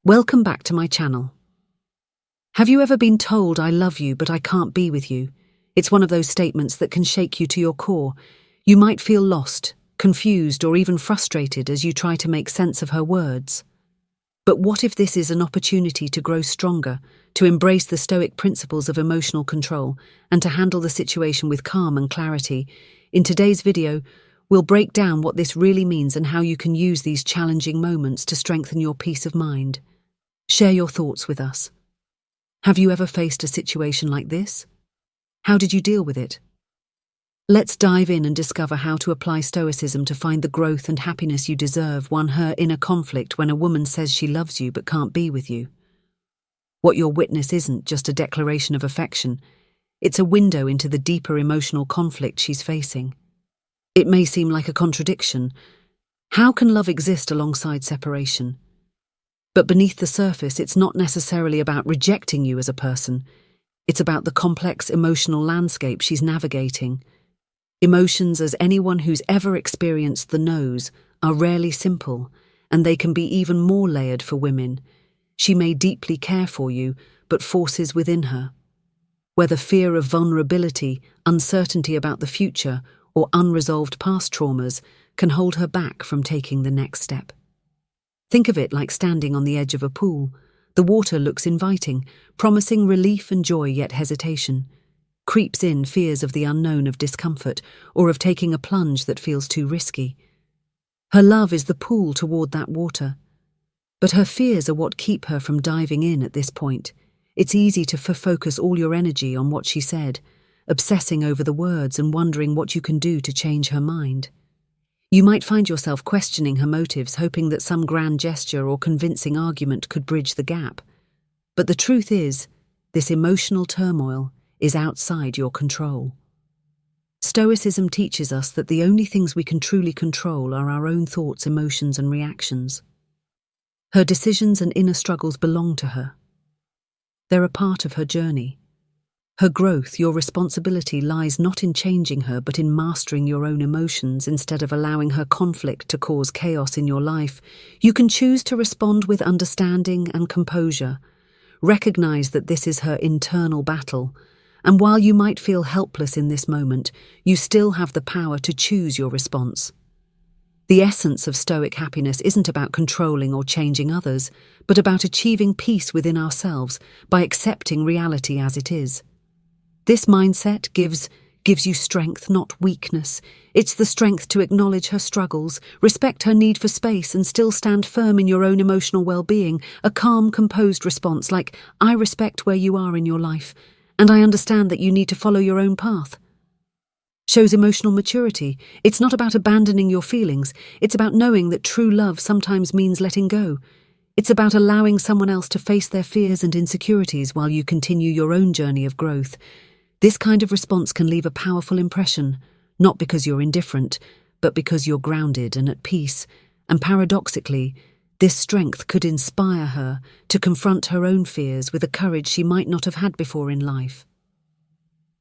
Welcome back to my channel. Have you ever been told I love you but I can't be with you? It's one of those statements that can shake you to your core. You might feel lost, confused, or even frustrated as you try to make sense of her words. But what if this is an opportunity to grow stronger, to embrace the Stoic principles of emotional control, and to handle the situation with calm and clarity? In today's video, we'll break down what this really means and how you can use these challenging moments to strengthen your peace of mind. Share your thoughts with us. Have you ever faced a situation like this? How did you deal with it? Let's dive in and discover how to apply Stoicism to find the growth and happiness you deserve. Her inner conflict when a woman says she loves you but can't be with you. What you'll witness isn't just a declaration of affection. It's a window into the deeper emotional conflict she's facing. It may seem like a contradiction. How can love exist alongside separation? But beneath the surface, it's not necessarily about rejecting you as a person. It's about the complex emotional landscape she's navigating. Emotions, as anyone who's ever experienced the knows, are rarely simple, and they can be even more layered for women. She may deeply care for you, but forces within her, whether fear of vulnerability, uncertainty about the future, or unresolved past traumas, can hold her back from taking the next step. Think of it like standing on the edge of a pool. The water looks inviting, promising relief and joy, yet hesitation creeps in, fears of the unknown, of discomfort, or of taking a plunge that feels too risky. Her love is the pull toward that water, but her fears are what keep her from diving in at this point. It's easy to focus all your energy on what she said, obsessing over the words and wondering what you can do to change her mind. You might find yourself questioning her motives, hoping that some grand gesture or convincing argument could bridge the gap. But the truth is, this emotional turmoil is outside your control. Stoicism teaches us that the only things we can truly control are our own thoughts, emotions, and reactions. Her decisions and inner struggles belong to her. They're a part of her journey. Her growth, your responsibility, lies not in changing her, but in mastering your own emotions instead of allowing her conflict to cause chaos in your life. You can choose to respond with understanding and composure. Recognize that this is her internal battle, and while you might feel helpless in this moment, you still have the power to choose your response. The essence of Stoic happiness isn't about controlling or changing others, but about achieving peace within ourselves by accepting reality as it is. This mindset gives you strength, not weakness. It's the strength to acknowledge her struggles, respect her need for space, and still stand firm in your own emotional well-being. A calm, composed response like, "I respect where you are in your life, and I understand that you need to follow your own path," shows emotional maturity. It's not about abandoning your feelings. It's about knowing that true love sometimes means letting go. It's about allowing someone else to face their fears and insecurities while you continue your own journey of growth. This kind of response can leave a powerful impression, not because you're indifferent, but because you're grounded and at peace. And paradoxically, this strength could inspire her to confront her own fears with a courage she might not have had before in life.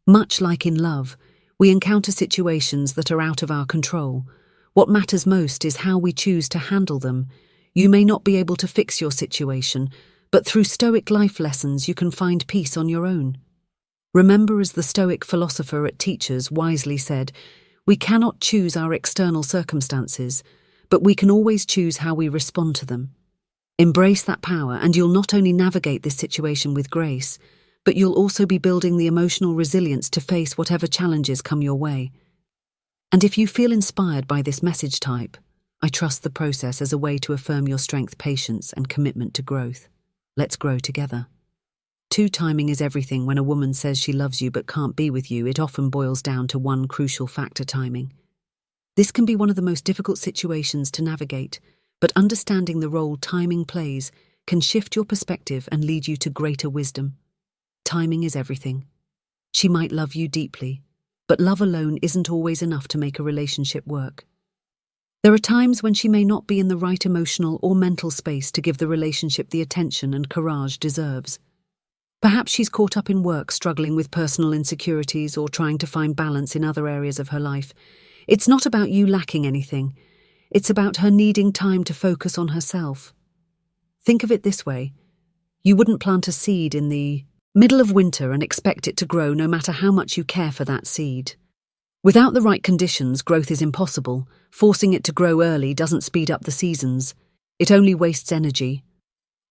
Much like in love, we encounter situations that are out of our control. What matters most is how we choose to handle them. You may not be able to fix your situation, but through Stoic life lessons you can find peace on your own. Remember, as the Stoic philosopher at Teachers wisely said, we cannot choose our external circumstances, but we can always choose how we respond to them. Embrace that power, and you'll not only navigate this situation with grace, but you'll also be building the emotional resilience to face whatever challenges come your way. And if you feel inspired by this message type, I trust the process as a way to affirm your strength, patience, and commitment to growth. Let's grow together. Timing is everything. When a woman says she loves you but can't be with you, it often boils down to one crucial factor: timing. This can be one of the most difficult situations to navigate, but understanding the role timing plays can shift your perspective and lead you to greater wisdom. Timing is everything. She might love you deeply, but love alone isn't always enough to make a relationship work. There are times when she may not be in the right emotional or mental space to give the relationship the attention and courage deserves. Perhaps she's caught up in work, struggling with personal insecurities, or trying to find balance in other areas of her life. It's not about you lacking anything. It's about her needing time to focus on herself. Think of it this way. You wouldn't plant a seed in the middle of winter and expect it to grow no matter how much you care for that seed. Without the right conditions, growth is impossible. Forcing it to grow early doesn't speed up the seasons. It only wastes energy.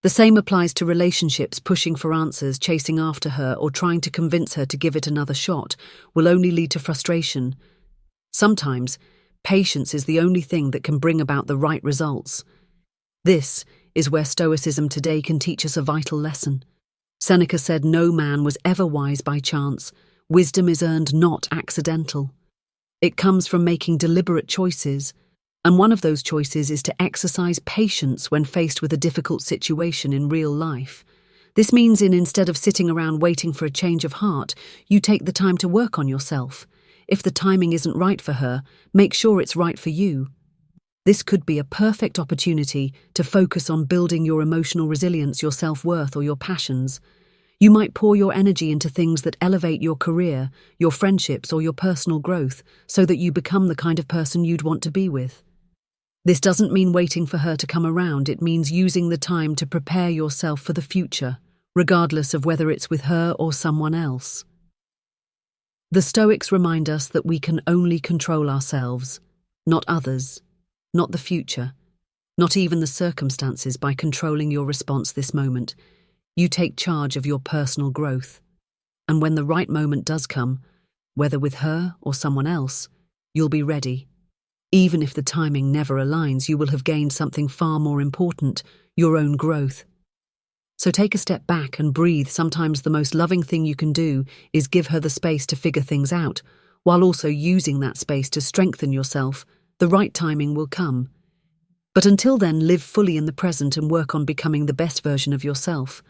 The same applies to relationships. Pushing for answers, chasing after her, or trying to convince her to give it another shot will only lead to frustration. Sometimes, patience is the only thing that can bring about the right results. This is where Stoicism today can teach us a vital lesson. Seneca said, "No man was ever wise by chance. Wisdom is earned, not accidental." It comes from making deliberate choices, and one of those choices is to exercise patience when faced with a difficult situation in real life. This means instead of sitting around waiting for a change of heart, you take the time to work on yourself. If the timing isn't right for her, make sure it's right for you. This could be a perfect opportunity to focus on building your emotional resilience, your self-worth, or your passions. You might pour your energy into things that elevate your career, your friendships, or your personal growth, so that you become the kind of person you'd want to be with. This doesn't mean waiting for her to come around. It means using the time to prepare yourself for the future, regardless of whether it's with her or someone else. The Stoics remind us that we can only control ourselves, not others, not the future, not even the circumstances. By controlling your response this moment, you take charge of your personal growth. And when the right moment does come, whether with her or someone else, you'll be ready. Even if the timing never aligns, you will have gained something far more important, your own growth. So take a step back and breathe. Sometimes the most loving thing you can do is give her the space to figure things out, while also using that space to strengthen yourself. The right timing will come. But until then, live fully in the present and work on becoming the best version of yourself.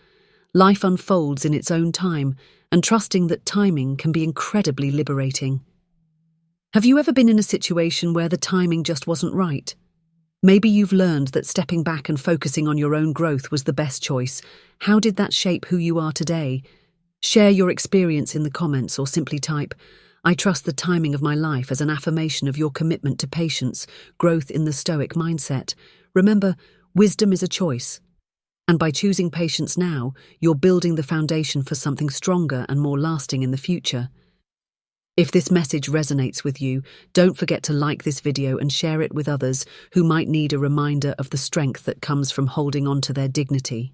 Life unfolds in its own time, and trusting that timing can be incredibly liberating. Have you ever been in a situation where the timing just wasn't right? Maybe you've learned that stepping back and focusing on your own growth was the best choice. How did that shape who you are today? Share your experience in the comments or simply type, "I trust the timing of my life," as an affirmation of your commitment to patience, growth in the Stoic mindset. Remember, wisdom is a choice. And by choosing patience now, you're building the foundation for something stronger and more lasting in the future. If this message resonates with you, don't forget to like this video and share it with others who might need a reminder of the strength that comes from holding on to their dignity.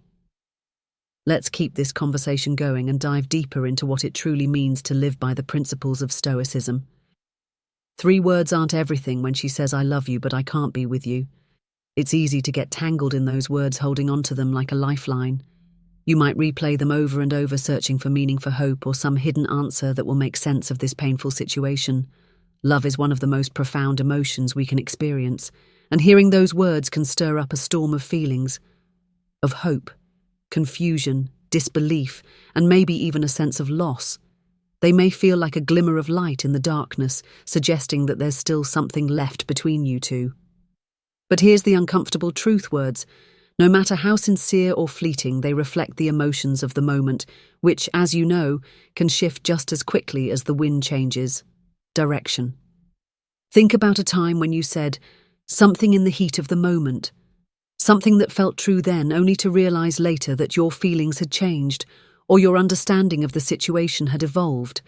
Let's keep this conversation going and dive deeper into what it truly means to live by the principles of Stoicism. 3 words aren't everything when she says, "I love you, but I can't be with you." It's easy to get tangled in those words, holding on to them like a lifeline. You might replay them over and over, searching for meaning, for hope, or some hidden answer that will make sense of this painful situation. Love is one of the most profound emotions we can experience, and hearing those words can stir up a storm of feelings, of hope, confusion, disbelief, and maybe even a sense of loss. They may feel like a glimmer of light in the darkness, suggesting that there's still something left between you two. But here's the uncomfortable truth: words, no matter how sincere or fleeting, they reflect the emotions of the moment, which, as you know, can shift just as quickly as the wind changes direction. Think about a time when you said something in the heat of the moment, something that felt true then, only to realize later that your feelings had changed or your understanding of the situation had evolved.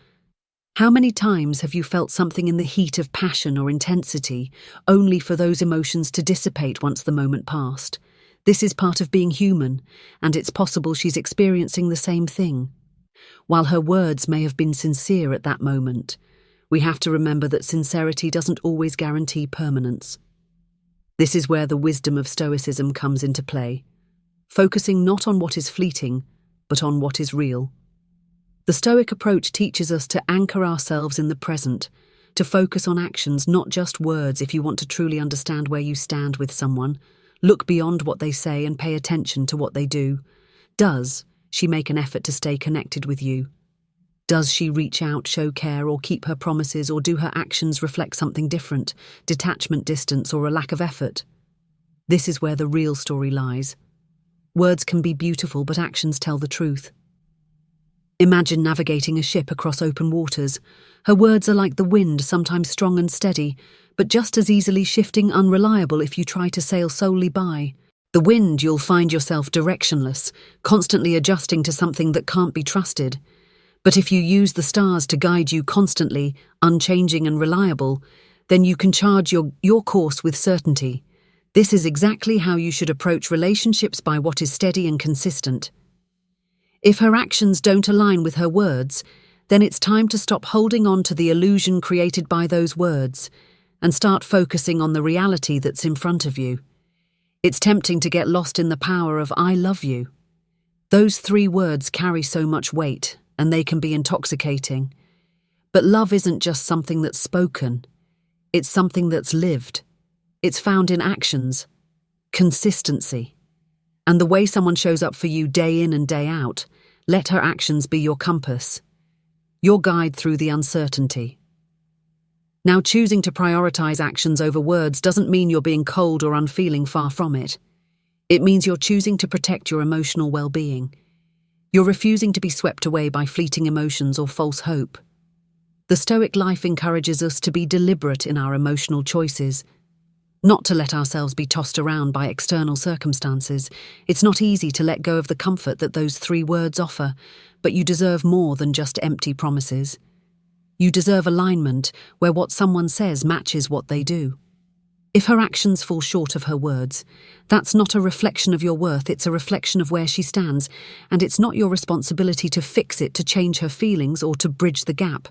How many times have you felt something in the heat of passion or intensity, only for those emotions to dissipate once the moment passed? This is part of being human, and it's possible she's experiencing the same thing. While her words may have been sincere at that moment, we have to remember that sincerity doesn't always guarantee permanence. This is where the wisdom of Stoicism comes into play, focusing not on what is fleeting, but on what is real. The Stoic approach teaches us to anchor ourselves in the present, to focus on actions, not just words. If you want to truly understand where you stand with someone, look beyond what they say and pay attention to what they do. Does she make an effort to stay connected with you? Does she reach out, show care, or keep her promises, or do her actions reflect something different, detachment, distance, or a lack of effort? This is where the real story lies. Words can be beautiful, but actions tell the truth. Imagine navigating a ship across open waters. Her words are like the wind, sometimes strong and steady, but just as easily shifting, unreliable if you try to sail solely by. The wind, you'll find yourself directionless, constantly adjusting to something that can't be trusted. But if you use the stars to guide you constantly, unchanging and reliable, then you can charge your course with certainty. This is exactly how you should approach relationships, by what is steady and consistent. If her actions don't align with her words, then it's time to stop holding on to the illusion created by those words and start focusing on the reality that's in front of you. It's tempting to get lost in the power of "I love you." Those 3 words carry so much weight, and they can be intoxicating. But love isn't just something that's spoken. It's something that's lived. It's found in actions, consistency, and the way someone shows up for you day in and day out. Let her actions be your compass, your guide through the uncertainty. Now, choosing to prioritize actions over words doesn't mean you're being cold or unfeeling, far from it. It means you're choosing to protect your emotional well-being. You're refusing to be swept away by fleeting emotions or false hope. The Stoic life encourages us to be deliberate in our emotional choices, not to let ourselves be tossed around by external circumstances. It's not easy to let go of the comfort that those 3 words offer, but you deserve more than just empty promises. You deserve alignment, where what someone says matches what they do. If her actions fall short of her words, that's not a reflection of your worth, it's a reflection of where she stands, and it's not your responsibility to fix it, to change her feelings, or to bridge the gap.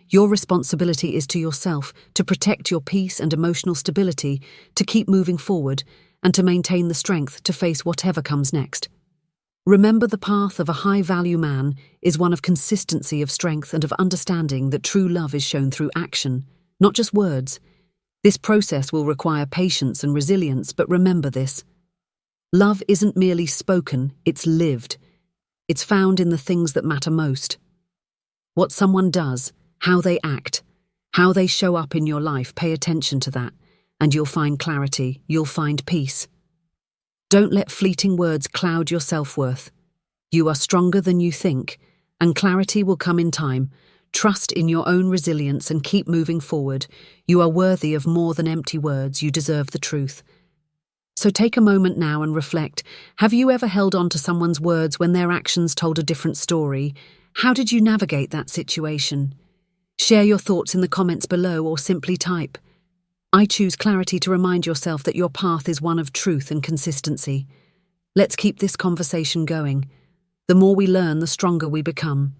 Your responsibility is to yourself, to protect your peace and emotional stability, to keep moving forward, and to maintain the strength to face whatever comes next. Remember, the path of a high-value man is one of consistency, of strength, and of understanding that true love is shown through action, not just words. This process will require patience and resilience, but remember this: love isn't merely spoken, it's lived. It's found in the things that matter most. What someone does, how they act, how they show up in your life. Pay attention to that, and you'll find clarity, you'll find peace. Don't let fleeting words cloud your self-worth. You are stronger than you think, and clarity will come in time. Trust in your own resilience and keep moving forward. You are worthy of more than empty words, you deserve the truth. So take a moment now and reflect. Have you ever held on to someone's words when their actions told a different story? How did you navigate that situation? Share your thoughts in the comments below, or simply type "I choose clarity" to remind yourself that your path is one of truth and consistency. Let's keep this conversation going. The more we learn, the stronger we become.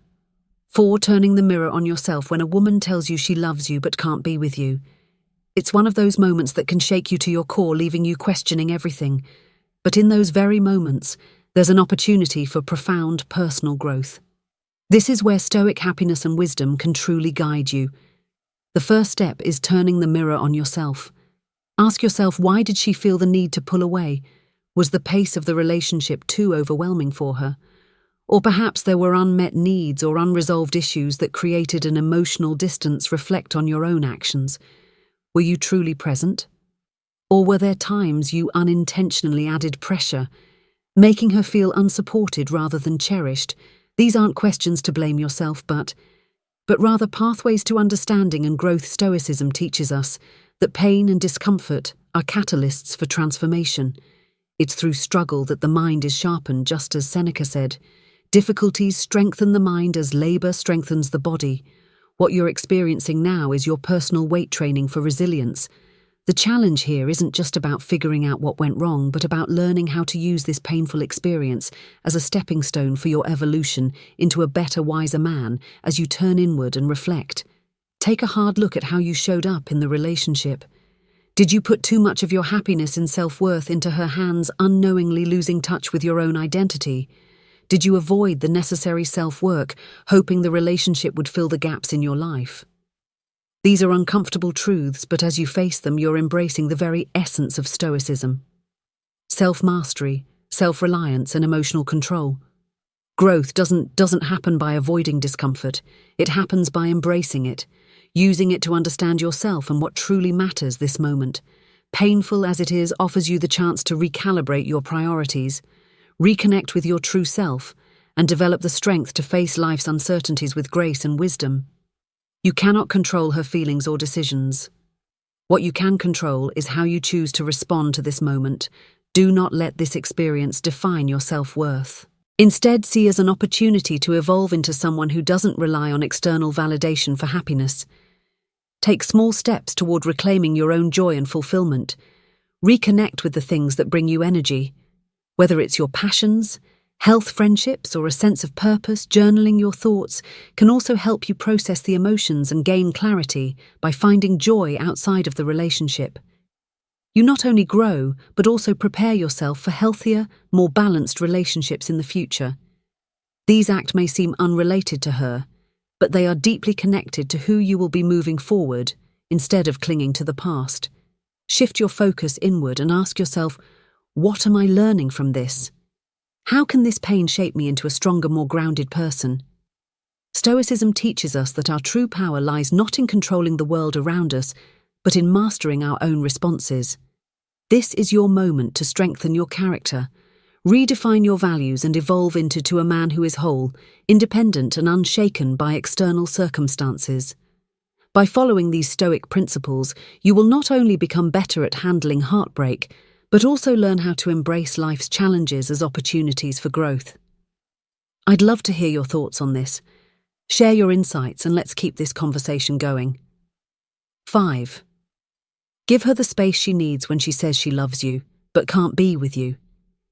4. Turning the mirror on yourself. When a woman tells you she loves you but can't be with you, it's one of those moments that can shake you to your core, leaving you questioning everything. But in those very moments, there's an opportunity for profound personal growth. This is where Stoic happiness and wisdom can truly guide you. The first step is turning the mirror on yourself. Ask yourself, why did she feel the need to pull away? Was the pace of the relationship too overwhelming for her? Or perhaps there were unmet needs or unresolved issues that created an emotional distance. Reflect on your own actions. Were you truly present? Or were there times you unintentionally added pressure, making her feel unsupported rather than cherished? These aren't questions to blame yourself, but rather pathways to understanding and growth. Stoicism teaches us that pain and discomfort are catalysts for transformation. It's through struggle that the mind is sharpened, just as Seneca said. Difficulties strengthen the mind as labor strengthens the body. What you're experiencing now is your personal weight training for resilience. The challenge here isn't just about figuring out what went wrong, but about learning how to use this painful experience as a stepping stone for your evolution into a better, wiser man. As you turn inward and reflect, take a hard look at how you showed up in the relationship. Did you put too much of your happiness and self-worth into her hands, unknowingly losing touch with your own identity? Did you avoid the necessary self-work, hoping the relationship would fill the gaps in your life? These are uncomfortable truths, but as you face them, you're embracing the very essence of Stoicism: self-mastery, self-reliance, and emotional control. Growth doesn't happen by avoiding discomfort. It happens by embracing it, using it to understand yourself and what truly matters. This moment, painful as it is, offers you the chance to recalibrate your priorities, reconnect with your true self, and develop the strength to face life's uncertainties with grace and wisdom. You cannot control her feelings or decisions. What you can control is how you choose to respond to this moment. Do not let this experience define your self-worth. Instead, see as an opportunity to evolve into someone who doesn't rely on external validation for happiness. Take small steps toward reclaiming your own joy and fulfillment. Reconnect with the things that bring you energy. Whether it's your passions, health, friendships, or a sense of purpose, journaling your thoughts can also help you process the emotions and gain clarity by finding joy outside of the relationship. You not only grow, but also prepare yourself for healthier, more balanced relationships in the future. These acts may seem unrelated to her, but they are deeply connected to who you will be moving forward instead of clinging to the past. Shift your focus inward and ask yourself, what am I learning from this? How can this pain shape me into a stronger, more grounded person? Stoicism teaches us that our true power lies not in controlling the world around us, but in mastering our own responses. This is your moment to strengthen your character, redefine your values and evolve into a man who is whole, independent and unshaken by external circumstances. By following these Stoic principles, you will not only become better at handling heartbreak, but also learn how to embrace life's challenges as opportunities for growth. I'd love to hear your thoughts on this. Share your insights and let's keep this conversation going. 5. Give her the space she needs when she says she loves you, but can't be with you.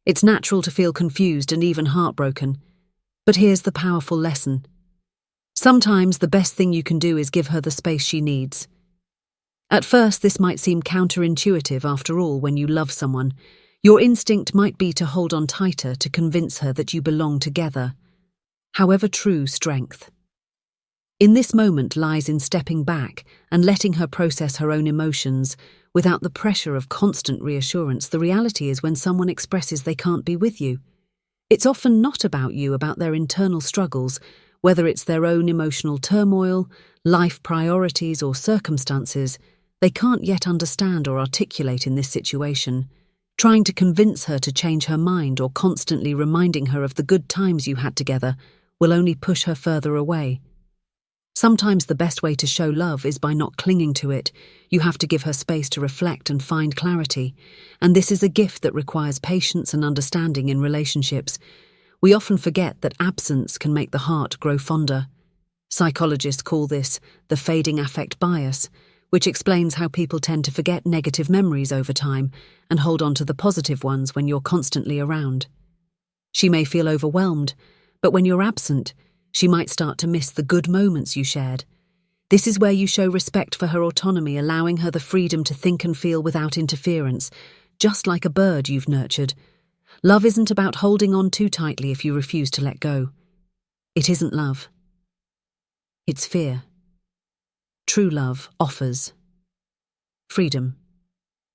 It's natural to feel confused and even heartbroken, but here's the powerful lesson. Sometimes the best thing you can do is give her the space she needs. At first, this might seem counterintuitive. After all, when you love someone, your instinct might be to hold on tighter to convince her that you belong together. However, true strength in this moment lies in stepping back and letting her process her own emotions without the pressure of constant reassurance. The reality is when someone expresses they can't be with you, it's often not about you, about their internal struggles, whether it's their own emotional turmoil, life priorities, or circumstances they can't yet understand or articulate in this situation. Trying to convince her to change her mind or constantly reminding her of the good times you had together will only push her further away. Sometimes the best way to show love is by not clinging to it. You have to give her space to reflect and find clarity, and this is a gift that requires patience and understanding in relationships. We often forget that absence can make the heart grow fonder. Psychologists call this the fading affect bias, which explains how people tend to forget negative memories over time and hold on to the positive ones when you're constantly around. She may feel overwhelmed, but when you're absent, she might start to miss the good moments you shared. This is where you show respect for her autonomy, allowing her the freedom to think and feel without interference, just like a bird you've nurtured. Love isn't about holding on too tightly if you refuse to let go. It isn't love. It's fear. True love offers freedom,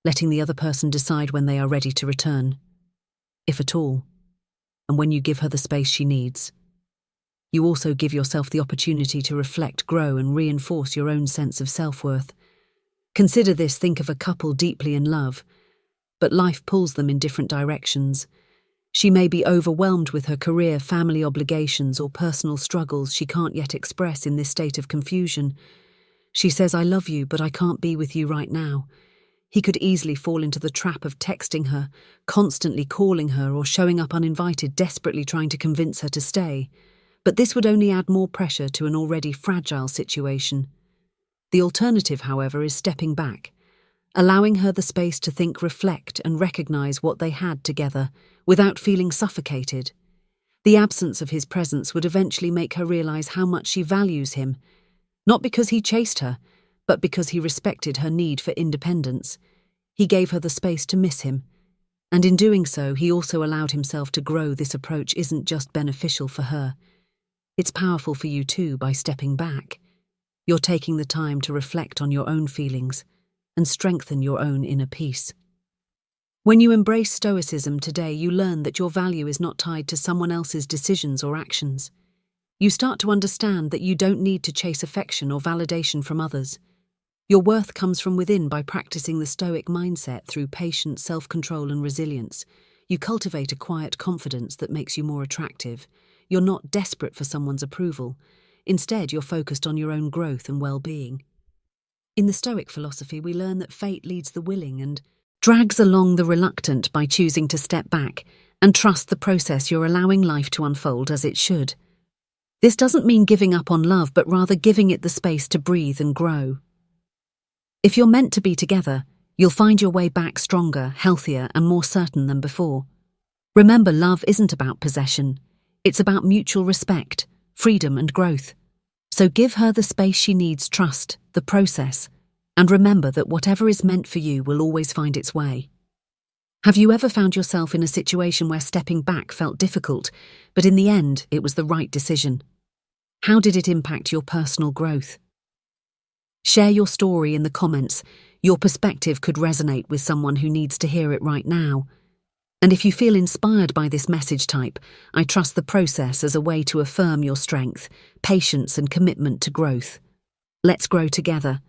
letting the other person decide when they are ready to return, if at all, and when you give her the space she needs. You also give yourself the opportunity to reflect, grow, and reinforce your own sense of self-worth. Consider this: think of a couple deeply in love, but life pulls them in different directions. She may be overwhelmed with her career, family obligations, or personal struggles she can't yet express. In this state of confusion, she says, "I love you, but I can't be with you right now." He could easily fall into the trap of texting her, constantly calling her, or showing up uninvited, desperately trying to convince her to stay. But this would only add more pressure to an already fragile situation. The alternative, however, is stepping back, allowing her the space to think, reflect, and recognize what they had together without feeling suffocated. The absence of his presence would eventually make her realize how much she values him, not because he chased her, but because he respected her need for independence. He gave her the space to miss him, and in doing so, he also allowed himself to grow. This approach isn't just beneficial for her. It's powerful for you too. By stepping back, you're taking the time to reflect on your own feelings and strengthen your own inner peace. When you embrace Stoicism today, you learn that your value is not tied to someone else's decisions or actions. You start to understand that you don't need to chase affection or validation from others. Your worth comes from within. By practicing the Stoic mindset through patience, self-control, and resilience, you cultivate a quiet confidence that makes you more attractive. You're not desperate for someone's approval. Instead, you're focused on your own growth and well-being. In the Stoic philosophy, we learn that fate leads the willing, and drags along the reluctant by choosing to step back and trust the process. You're allowing life to unfold as it should. This doesn't mean giving up on love, but rather giving it the space to breathe and grow. If you're meant to be together, you'll find your way back stronger, healthier, and more certain than before. Remember, love isn't about possession. It's about mutual respect, freedom, and growth. So give her the space she needs, trust the process, and remember that whatever is meant for you will always find its way. Have you ever found yourself in a situation where stepping back felt difficult, but in the end, it was the right decision? How did it impact your personal growth? Share your story in the comments. Your perspective could resonate with someone who needs to hear it right now. And if you feel inspired by this message, type, "I trust the process," as a way to affirm your strength, patience, and commitment to growth. Let's grow together.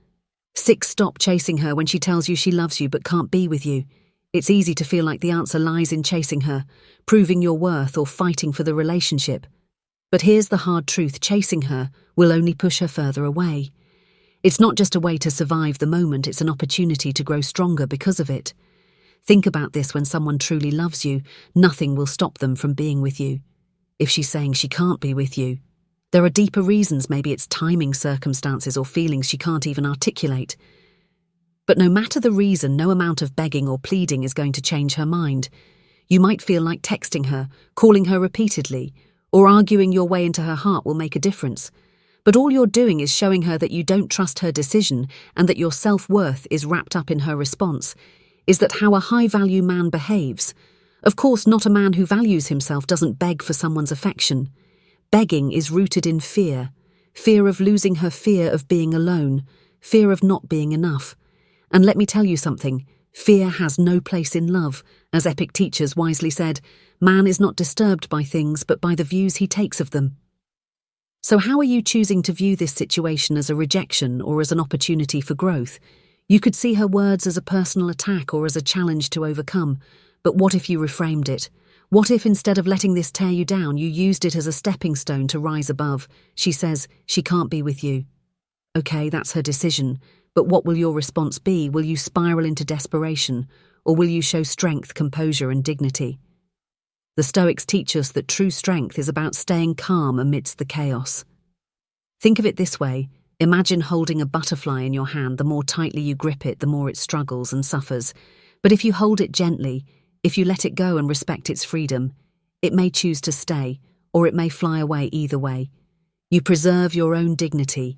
6. Stop chasing her when she tells you she loves you but can't be with you. It's easy to feel like the answer lies in chasing her, proving your worth, or fighting for the relationship. But here's the hard truth: chasing her will only push her further away. It's not just a way to survive the moment, it's an opportunity to grow stronger because of it. Think about this: when someone truly loves you, nothing will stop them from being with you. If she's saying she can't be with you, there are deeper reasons. Maybe it's timing, circumstances, or feelings she can't even articulate. But no matter the reason, no amount of begging or pleading is going to change her mind. You might feel like texting her, calling her repeatedly, or arguing your way into her heart will make a difference. But all you're doing is showing her that you don't trust her decision and that your self-worth is wrapped up in her response. Is that how a high-value man behaves? Of course, not a man who values himself doesn't beg for someone's affection. Begging is rooted in fear. Fear of losing her, fear of being alone, fear of not being enough. And let me tell you something, fear has no place in love. As epic teachers wisely said, man is not disturbed by things but by the views he takes of them. So how are you choosing to view this situation, as a rejection or as an opportunity for growth? You could see her words as a personal attack or as a challenge to overcome. But what if you reframed it? What if instead of letting this tear you down, you used it as a stepping stone to rise above? She says she can't be with you. Okay, that's her decision. But what will your response be? Will you spiral into desperation, or will you show strength, composure, and dignity? The Stoics teach us that true strength is about staying calm amidst the chaos. Think of it this way. Imagine holding a butterfly in your hand. The more tightly you grip it, the more it struggles and suffers. But if you hold it gently, if you let it go and respect its freedom, it may choose to stay, or it may fly away. Either way, you preserve your own dignity.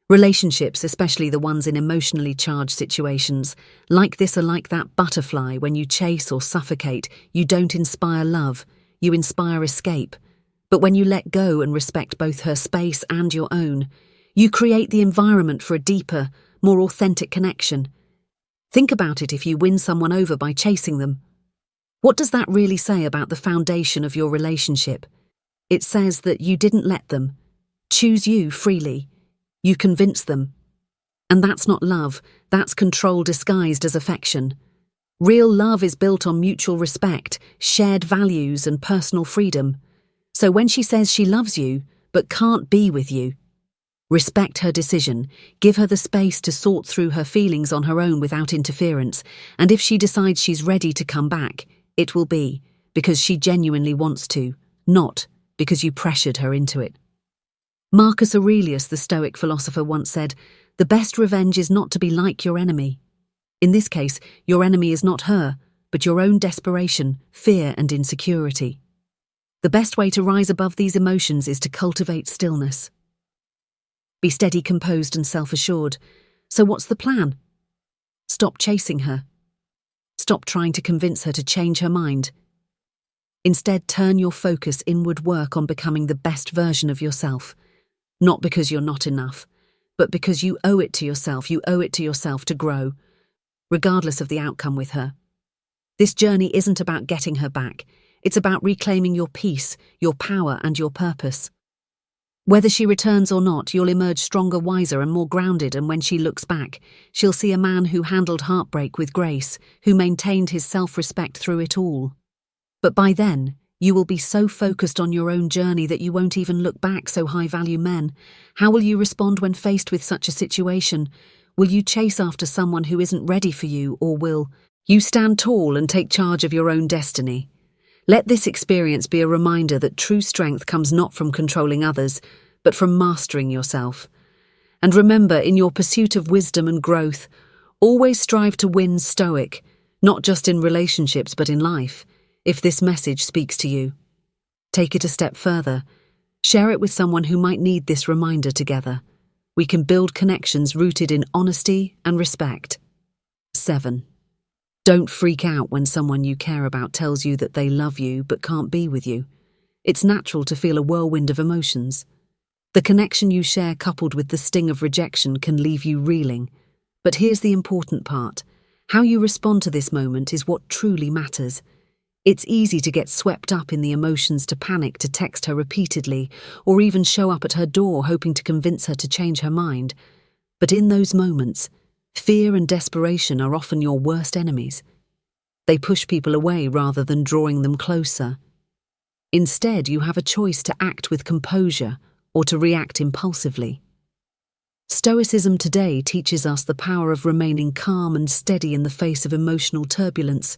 Relationships, especially the ones in emotionally charged situations, like this are like that butterfly. When you chase or suffocate, you don't inspire love, you inspire escape. But when you let go and respect both her space and your own, you create the environment for a deeper, more authentic connection. Think about it: if you win someone over by chasing them, what does that really say about the foundation of your relationship? It says that you didn't let them choose you freely. You convinced them. And that's not love, that's control disguised as affection. Real love is built on mutual respect, shared values, and personal freedom. So when she says she loves you, but can't be with you, respect her decision, give her the space to sort through her feelings on her own without interference, and if she decides she's ready to come back, it will be because she genuinely wants to, not because you pressured her into it. Marcus Aurelius, the Stoic philosopher, once said, "The best revenge is not to be like your enemy." In this case, your enemy is not her, but your own desperation, fear, and insecurity. The best way to rise above these emotions is to cultivate stillness. Be steady, composed, and self-assured. So what's the plan? Stop chasing her. Stop trying to convince her to change her mind. Instead, turn your focus inward, work on becoming the best version of yourself. Not because you're not enough, but because you owe it to yourself. You owe it to yourself to grow, regardless of the outcome with her. This journey isn't about getting her back. It's about reclaiming your peace, your power, and your purpose. Whether she returns or not, you'll emerge stronger, wiser, and more grounded, and when she looks back, she'll see a man who handled heartbreak with grace, who maintained his self-respect through it all. But by then, you will be so focused on your own journey that you won't even look back. So high-value men, how will you respond when faced with such a situation? Will you chase after someone who isn't ready for you, or will You stand tall and take charge of your own destiny. Let this experience be a reminder that true strength comes not from controlling others, but from mastering yourself. And remember, in your pursuit of wisdom and growth, always strive to win stoic, not just in relationships but in life. If this message speaks to you, take it a step further. Share it with someone who might need this reminder together. We can build connections rooted in honesty and respect. 7. Don't freak out when someone you care about tells you that they love you but can't be with you. It's natural to feel a whirlwind of emotions. The connection you share coupled with the sting of rejection can leave you reeling. But here's the important part. How you respond to this moment is what truly matters. It's easy to get swept up in the emotions, to panic, to text her repeatedly, or even show up at her door hoping to convince her to change her mind. But in those moments, fear and desperation are often your worst enemies. They push people away rather than drawing them closer. Instead, you have a choice to act with composure or to react impulsively. Stoicism today teaches us the power of remaining calm and steady in the face of emotional turbulence.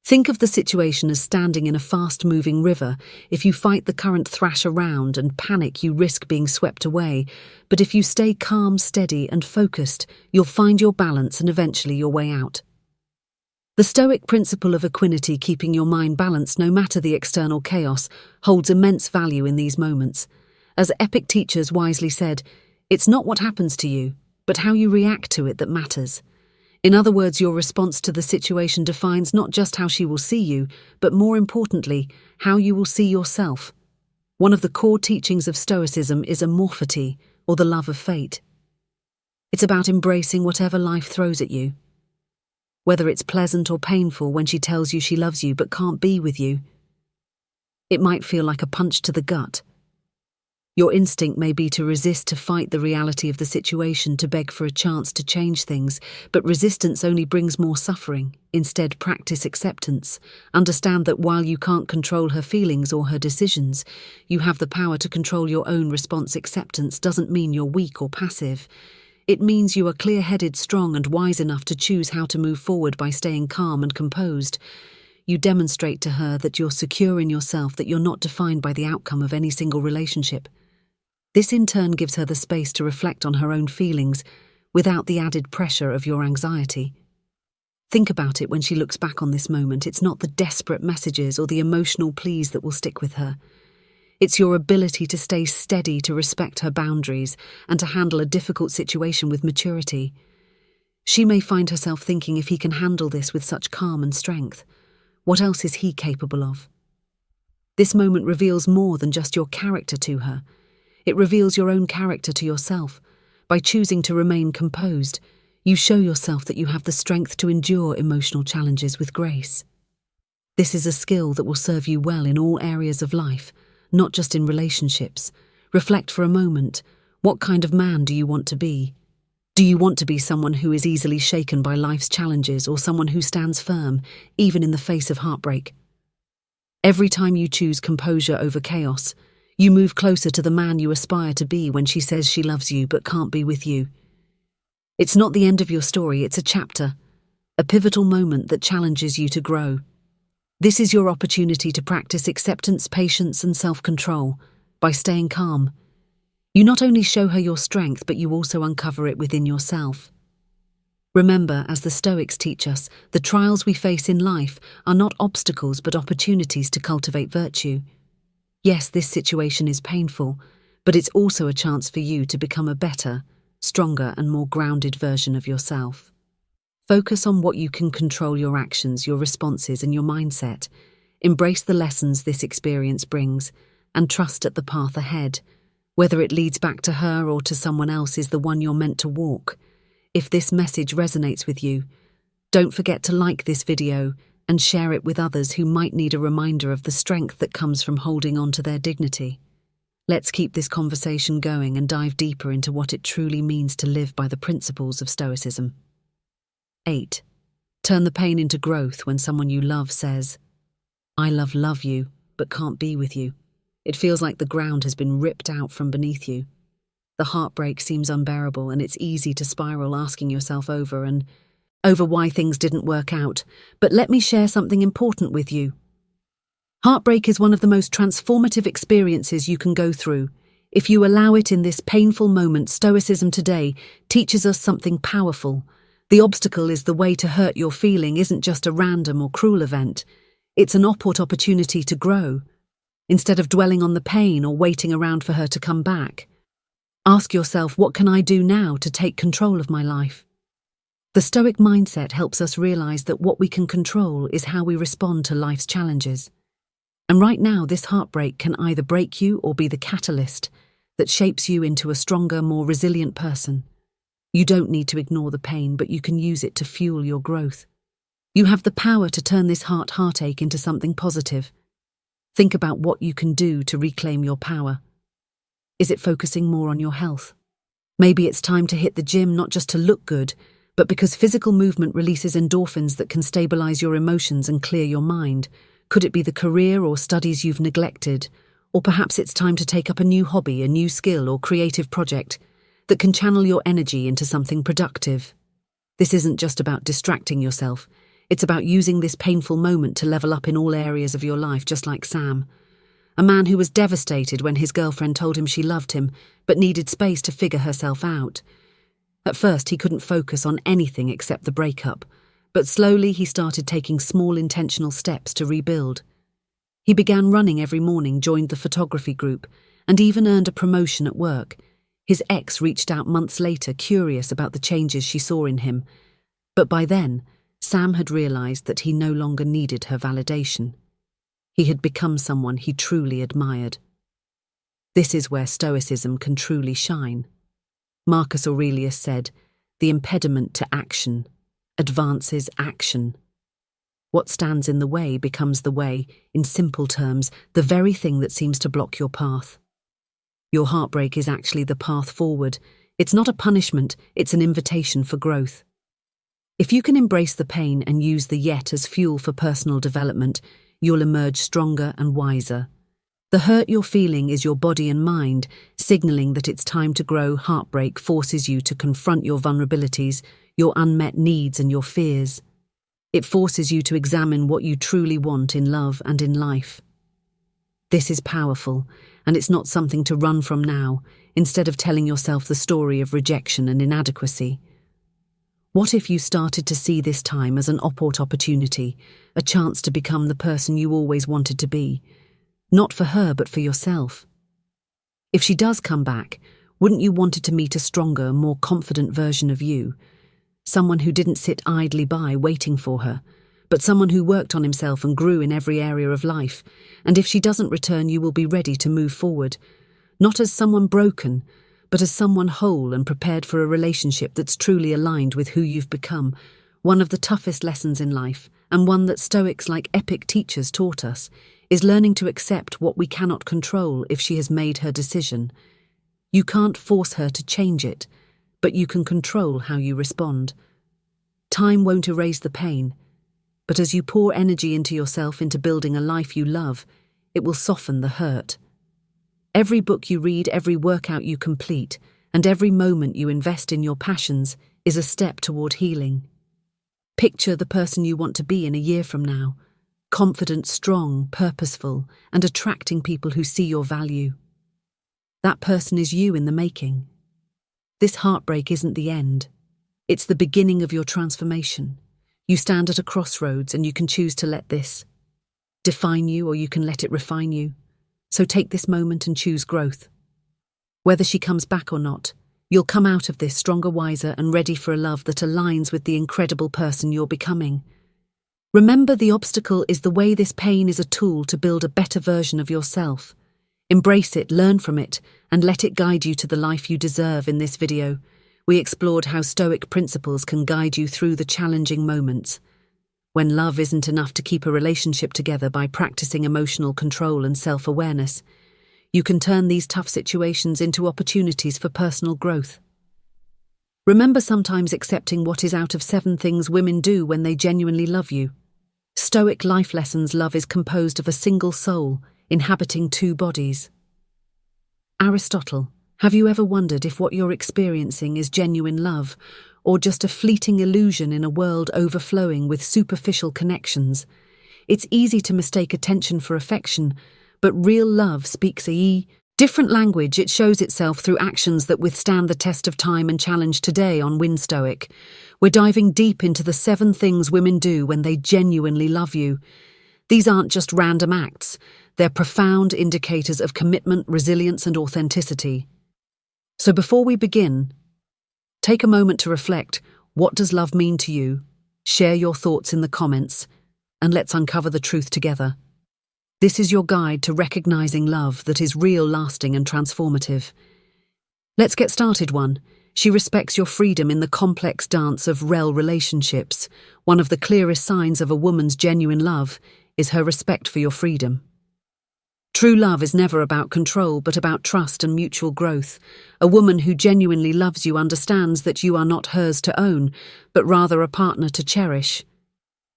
Think of the situation as standing in a fast-moving river. If you fight the current, thrash around, and panic, you risk being swept away. But if you stay calm, steady, and focused, you'll find your balance and eventually your way out. The Stoic principle of equanimity, keeping your mind balanced no matter the external chaos, holds immense value in these moments. As epic teachers wisely said, it's not what happens to you, but how you react to it that matters. In other words, your response to the situation defines not just how she will see you, but more importantly, how you will see yourself. One of the core teachings of Stoicism is amorphity, or the love of fate. It's about embracing whatever life throws at you. Whether it's pleasant or painful when she tells you she loves you but can't be with you. It might feel like a punch to the gut. Your instinct may be to resist, to fight the reality of the situation, to beg for a chance to change things, but resistance only brings more suffering. Instead, practice acceptance. Understand that while you can't control her feelings or her decisions, you have the power to control your own response. Acceptance doesn't mean you're weak or passive. It means you are clear-headed, strong, and wise enough to choose how to move forward by staying calm and composed. You demonstrate to her that you're secure in yourself, that you're not defined by the outcome of any single relationship. This in turn gives her the space to reflect on her own feelings without the added pressure of your anxiety. Think about it when she looks back on this moment. It's not the desperate messages or the emotional pleas that will stick with her. It's your ability to stay steady, to respect her boundaries, and to handle a difficult situation with maturity. She may find herself thinking, if he can handle this with such calm and strength, what else is he capable of? This moment reveals more than just your character to her. It reveals your own character to yourself. By choosing to remain composed, you show yourself that you have the strength to endure emotional challenges with grace. This is a skill that will serve you well in all areas of life, not just in relationships. Reflect for a moment. What kind of man do you want to be? Do you want to be someone who is easily shaken by life's challenges, or someone who stands firm, even in the face of heartbreak? Every time you choose composure over chaos, you move closer to the man you aspire to be when she says she loves you but can't be with you. It's not the end of your story, it's a chapter, a pivotal moment that challenges you to grow. This is your opportunity to practice acceptance, patience, and self-control. By staying calm, you not only show her your strength, but you also uncover it within yourself. Remember, as the Stoics teach us, the trials we face in life are not obstacles but opportunities to cultivate virtue. Yes, this situation is painful, but it's also a chance for you to become a better, stronger, and more grounded version of yourself. Focus on what you can control: your actions, your responses, and your mindset. Embrace the lessons this experience brings, and trust that the path ahead, whether it leads back to her or to someone else, is the one you're meant to walk. If this message resonates with you, don't forget to like this video and share it with others who might need a reminder of the strength that comes from holding on to their dignity. Let's keep this conversation going and dive deeper into what it truly means to live by the principles of Stoicism. 8. Turn the pain into growth. When someone you love says, "I love you, but can't be with you," it feels like the ground has been ripped out from beneath you. The heartbreak seems unbearable, and it's easy to spiral, asking yourself over and over why things didn't work out, but let me share something important with you. Heartbreak is one of the most transformative experiences you can go through. If you allow it in this painful moment, Stoicism today teaches us something powerful. The obstacle is the way to hurt your feeling isn't just a random or cruel event. It's an opportunity to grow. Instead of dwelling on the pain or waiting around for her to come back, ask yourself, what can I do now to take control of my life? The Stoic mindset helps us realize that what we can control is how we respond to life's challenges. And right now, this heartbreak can either break you or be the catalyst that shapes you into a stronger, more resilient person. You don't need to ignore the pain, but you can use it to fuel your growth. You have the power to turn this heartache into something positive. Think about what you can do to reclaim your power. Is it focusing more on your health? Maybe it's time to hit the gym, not just to look good, but because physical movement releases endorphins that can stabilize your emotions and clear your mind. Could it be the career or studies you've neglected? Or perhaps it's time to take up a new hobby, a new skill or creative project that can channel your energy into something productive. This isn't just about distracting yourself. It's about using this painful moment to level up in all areas of your life, just like Sam, a man who was devastated when his girlfriend told him she loved him but needed space to figure herself out. At first, he couldn't focus on anything except the breakup, but slowly he started taking small intentional steps to rebuild. He began running every morning, joined the photography group, and even earned a promotion at work. His ex reached out months later, curious about the changes she saw in him. But by then, Sam had realized that he no longer needed her validation. He had become someone he truly admired. This is where Stoicism can truly shine. Marcus Aurelius said, "The impediment to action advances action. What stands in the way becomes the way, in simple terms, the very thing that seems to block your path." Your heartbreak is actually the path forward. It's not a punishment, it's an invitation for growth. If you can embrace the pain and use the yet as fuel for personal development, you'll emerge stronger and wiser. The hurt you're feeling is your body and mind signaling that it's time to grow. Heartbreak forces you to confront your vulnerabilities, your unmet needs and your fears. It forces you to examine what you truly want in love and in life. This is powerful, and it's not something to run from now, instead of telling yourself the story of rejection and inadequacy. What if you started to see this time as an opportunity, a chance to become the person you always wanted to be? Not for her, but for yourself. If she does come back, wouldn't you want to meet a stronger, more confident version of you? Someone who didn't sit idly by waiting for her, but someone who worked on himself and grew in every area of life. And if she doesn't return, you will be ready to move forward, not as someone broken, but as someone whole and prepared for a relationship that's truly aligned with who you've become. One of the toughest lessons in life, and one that Stoics like epic teachers taught us, is learning to accept what we cannot control. If she has made her decision, you can't force her to change it, but you can control how you respond. Time won't erase the pain, but as you pour energy into yourself, into building a life you love, it will soften the hurt. Every book you read, every workout you complete, and every moment you invest in your passions is a step toward healing. Picture the person you want to be in a year from now, confident, strong, purposeful, and attracting people who see your value. That person is you in the making. This heartbreak isn't the end. It's the beginning of your transformation. You stand at a crossroads and you can choose to let this define you, or you can let it refine you. So take this moment and choose growth. Whether she comes back or not, you'll come out of this stronger, wiser, and ready for a love that aligns with the incredible person you're becoming. Remember, the obstacle is the way. This pain is a tool to build a better version of yourself. Embrace it, learn from it, and let it guide you to the life you deserve. In this video, we explored how Stoic principles can guide you through the challenging moments. When love isn't enough to keep a relationship together, by practicing emotional control and self-awareness, you can turn these tough situations into opportunities for personal growth. Remember, sometimes accepting what is out of 7 things women do when they genuinely love you. Stoic life lessons. Love is composed of a single soul, inhabiting 2 bodies. Aristotle, have you ever wondered if what you're experiencing is genuine love, or just a fleeting illusion in a world overflowing with superficial connections. It's easy to mistake attention for affection, but real love speaks a different language. It shows itself through actions that withstand the test of time and challenge. Today on Win Stoic, we're diving deep into the 7 things women do when they genuinely love you. These aren't just random acts, they're profound indicators of commitment, resilience, and authenticity. So before we begin, take a moment to reflect. What does love mean to you? Share your thoughts in the comments, and let's uncover the truth together. This is your guide to recognizing love that is real, lasting, and transformative. Let's get started. 1. She respects your freedom. In the complex dance of relationships, one of the clearest signs of a woman's genuine love is her respect for your freedom. True love is never about control, but about trust and mutual growth. A woman who genuinely loves you understands that you are not hers to own, but rather a partner to cherish.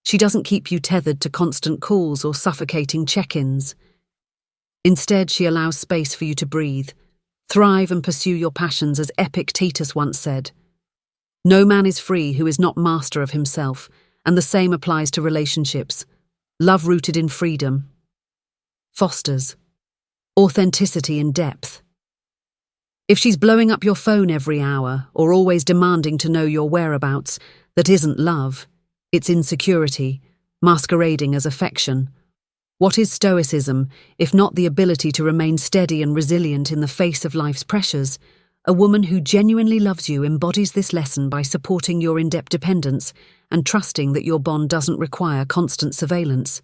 She doesn't keep you tethered to constant calls or suffocating check-ins. Instead, she allows space for you to breathe, thrive, and pursue your passions. As Epictetus once said, "No man is free who is not master of himself," and the same applies to relationships. Love rooted in freedom fosters authenticity and depth. If she's blowing up your phone every hour or always demanding to know your whereabouts, that isn't love. It's insecurity, masquerading as affection. What is stoicism, if not the ability to remain steady and resilient in the face of life's pressures? A woman who genuinely loves you embodies this lesson by supporting your interdependence and trusting that your bond doesn't require constant surveillance.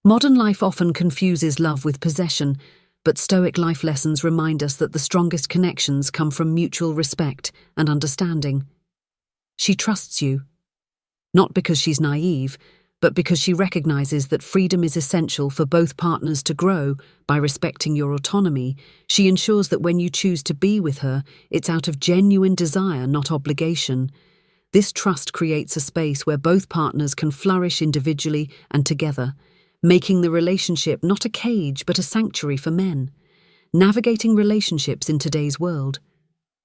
Modern life often confuses love with possession, but Stoic life lessons remind us that the strongest connections come from mutual respect and understanding. She trusts you, not because she's naive, but because she recognizes that freedom is essential for both partners to grow. By respecting your autonomy, she ensures that when you choose to be with her, it's out of genuine desire, not obligation. This trust creates a space where both partners can flourish individually and together, making the relationship not a cage but a sanctuary for men. Navigating relationships in today's world,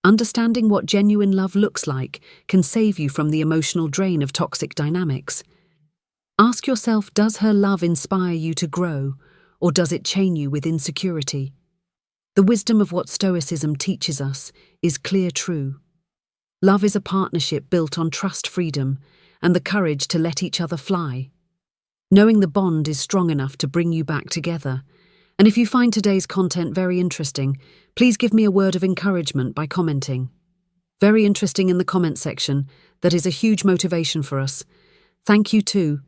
understanding what genuine love looks like can save you from the emotional drain of toxic dynamics. Ask yourself, does her love inspire you to grow, or does it chain you with insecurity? The wisdom of what Stoicism teaches us is clear true. Love is a partnership built on trust, freedom, and the courage to let each other fly. Knowing the bond is strong enough to bring you back together. And if you find today's content very interesting, please give me a word of encouragement by commenting. Very interesting in the comment section. That is a huge motivation for us. Thank you too.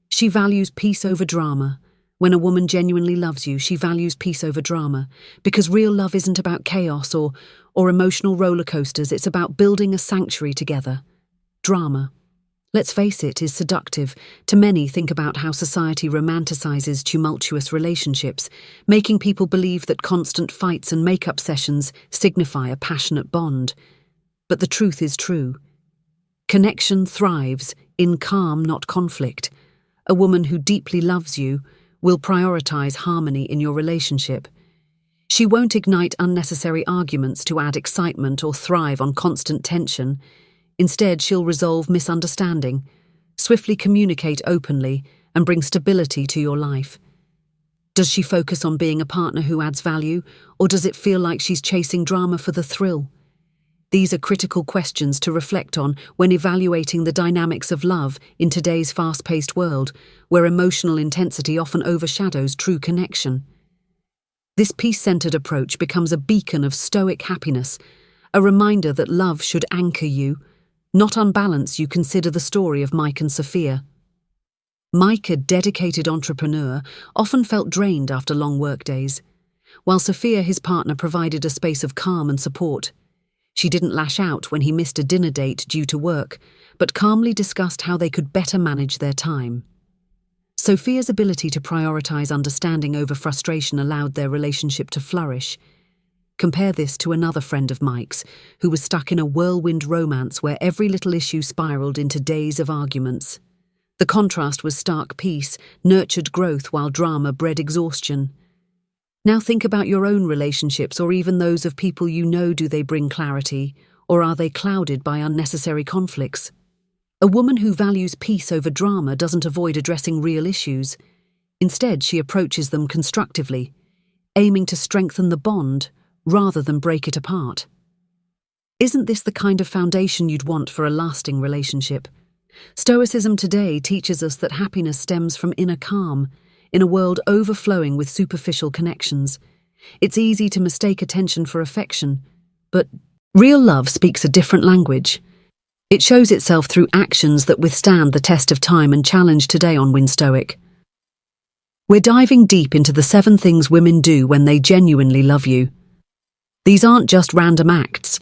She values peace over drama. When a woman genuinely loves you, she values peace over drama, because real love isn't about chaos or emotional roller coasters. It's about building a sanctuary together. Drama, let's face it, is seductive. To many, think about how society romanticizes tumultuous relationships, making people believe that constant fights and makeup sessions signify a passionate bond. But the truth is true. Connection thrives in calm, not conflict. A woman who deeply loves you will prioritize harmony in your relationship. She won't ignite unnecessary arguments to add excitement or thrive on constant tension. Instead, she'll resolve misunderstanding, swiftly communicate openly, and bring stability to your life. Does she focus on being a partner who adds value, or does it feel like she's chasing drama for the thrill? These are critical questions to reflect on when evaluating the dynamics of love in today's fast-paced world, where emotional intensity often overshadows true connection. This peace-centered approach becomes a beacon of Stoic happiness, a reminder that love should anchor you, not unbalance you. Consider the story of Mike and Sophia. Mike, a dedicated entrepreneur, often felt drained after long workdays, while Sophia, his partner, provided a space of calm and support. She didn't lash out when he missed a dinner date due to work, but calmly discussed how they could better manage their time. Sophia's ability to prioritize understanding over frustration allowed their relationship to flourish. Compare this to another friend of Mike's, who was stuck in a whirlwind romance where every little issue spiraled into days of arguments. The contrast was stark. Peace nurtured growth while drama bred exhaustion. Now think about your own relationships, or even those of people you know. Do they bring clarity, or are they clouded by unnecessary conflicts? A woman who values peace over drama doesn't avoid addressing real issues. Instead, she approaches them constructively, aiming to strengthen the bond rather than break it apart. Isn't this the kind of foundation you'd want for a lasting relationship? Stoicism today teaches us that happiness stems from inner calm, in a world overflowing with superficial connections. It's easy to mistake attention for affection, but real love speaks a different language. It shows itself through actions that withstand the test of time and challenge today on Win Stoic. We're diving deep into the 7 things women do when they genuinely love you. These aren't just random acts.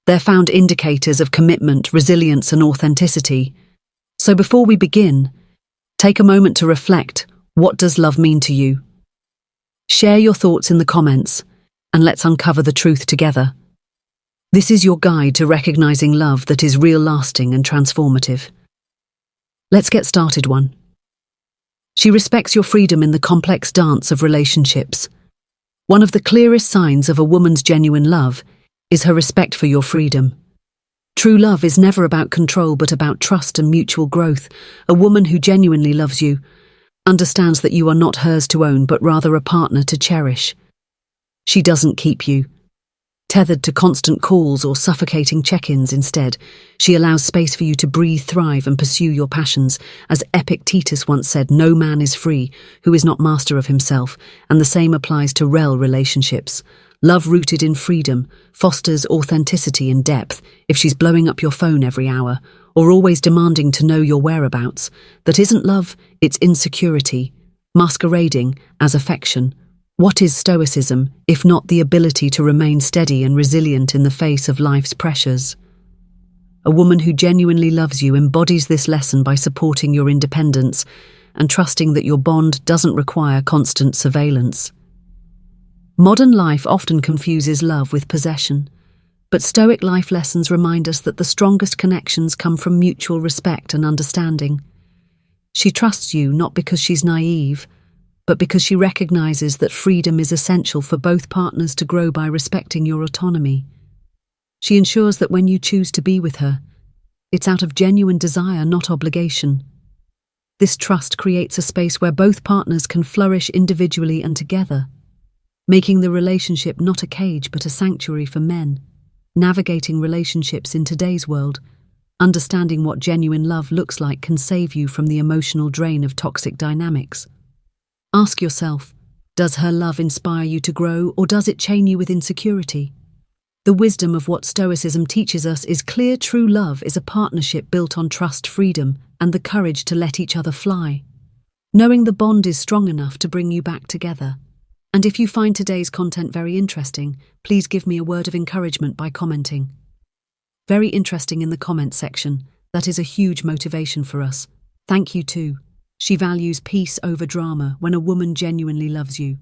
They're found indicators of commitment, resilience, and authenticity. So before we begin, take a moment to reflect. What does love mean to you? Share your thoughts in the comments, and let's uncover the truth together. This is your guide to recognizing love that is real, lasting, and transformative. Let's get started. 1. She respects your freedom in the complex dance of relationships. One of the clearest signs of a woman's genuine love is her respect for your freedom. True love is never about control but about trust and mutual growth. A woman who genuinely loves you understands that you are not hers to own but rather a partner to cherish. She doesn't keep you tethered to constant calls or suffocating check-ins. Instead, she allows space for you to breathe, thrive, and pursue your passions. As Epictetus once said, no man is free who is not master of himself, and the same applies to real relationships. Love rooted in freedom fosters authenticity and depth. If she's blowing up your phone every hour, or always demanding to know your whereabouts, that isn't love, it's insecurity, masquerading as affection. What is Stoicism, if not the ability to remain steady and resilient in the face of life's pressures? A woman who genuinely loves you embodies this lesson by supporting your independence and trusting that your bond doesn't require constant surveillance. Modern life often confuses love with possession, but Stoic life lessons remind us that the strongest connections come from mutual respect and understanding. She trusts you not because she's naive, but because she recognizes that freedom is essential for both partners to grow by respecting your autonomy. She ensures that when you choose to be with her, it's out of genuine desire, not obligation. This trust creates a space where both partners can flourish individually and together, making the relationship not a cage but a sanctuary for men. Navigating relationships in today's world, understanding what genuine love looks like can save you from the emotional drain of toxic dynamics. Ask yourself, does her love inspire you to grow, or does it chain you with insecurity? The wisdom of what Stoicism teaches us is clear. True love is a partnership built on trust, freedom, and the courage to let each other fly, knowing the bond is strong enough to bring you back together. And if you find today's content very interesting, please give me a word of encouragement by commenting. Very interesting in the comment section. That is a huge motivation for us. Thank you too. She values peace over drama. When a woman genuinely loves you,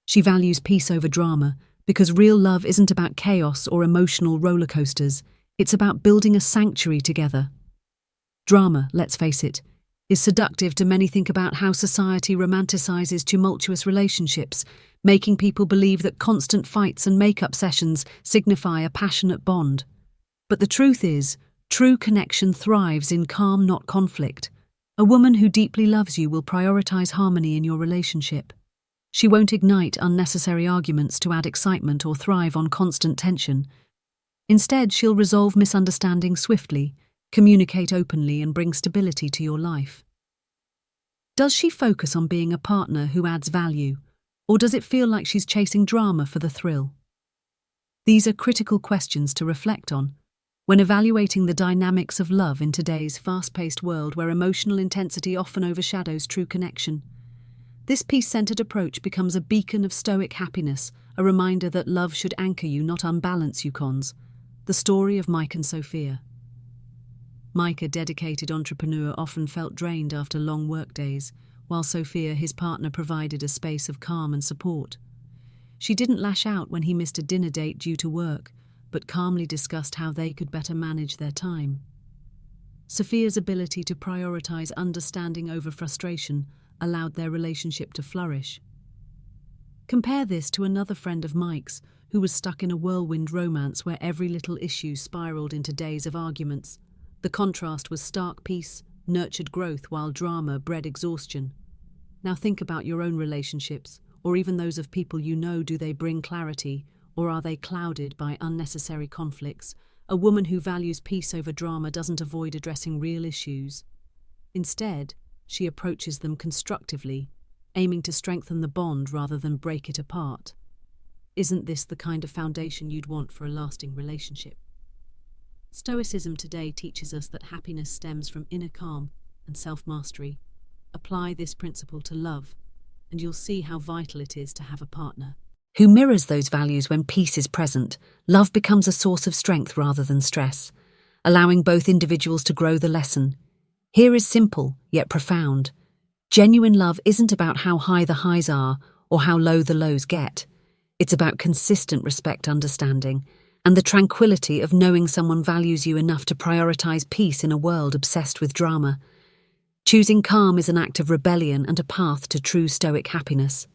she values peace over drama because real love isn't about chaos or emotional roller coasters. It's about building a sanctuary together. Drama, let's face it, is seductive to many. Think about how society romanticizes tumultuous relationships, making people believe that constant fights and makeup sessions signify a passionate bond. But the truth is, true connection thrives in calm, not conflict. A woman who deeply loves you will prioritize harmony in your relationship. She won't ignite unnecessary arguments to add excitement or thrive on constant tension. Instead, she'll resolve misunderstandings swiftly, communicate openly, and bring stability to your life. Does she focus on being a partner who adds value, or does it feel like she's chasing drama for the thrill? These are critical questions to reflect on when evaluating the dynamics of love in today's fast-paced world where emotional intensity often overshadows true connection. This peace-centered approach becomes a beacon of Stoic happiness, a reminder that love should anchor you, not unbalance you. Cons. The story of Mike and Sophia. Mike, a dedicated entrepreneur, often felt drained after long workdays, while Sophia, his partner, provided a space of calm and support. She didn't lash out when he missed a dinner date due to work, but calmly discussed how they could better manage their time. Sophia's ability to prioritize understanding over frustration allowed their relationship to flourish. Compare this to another friend of Mike's who was stuck in a whirlwind romance where every little issue spiraled into days of arguments. The contrast was stark peace, nurtured growth, while drama bred exhaustion. Now think about your own relationships, or even those of people you know. Do they bring clarity, or are they clouded by unnecessary conflicts? A woman who values peace over drama doesn't avoid addressing real issues. Instead, she approaches them constructively, aiming to strengthen the bond rather than break it apart. Isn't this the kind of foundation you'd want for a lasting relationship? Stoicism today teaches us that happiness stems from inner calm and self-mastery. Apply this principle to love, and you'll see how vital it is to have a partner who mirrors those values. When peace is present, love becomes a source of strength rather than stress, allowing both individuals to grow. The lesson here is simple, yet profound. Genuine love isn't about how high the highs are or how low the lows get. It's about consistent respect, understanding, and the tranquility of knowing someone values you enough to prioritize peace in a world obsessed with drama. Choosing calm is an act of rebellion and a path to true stoic happiness.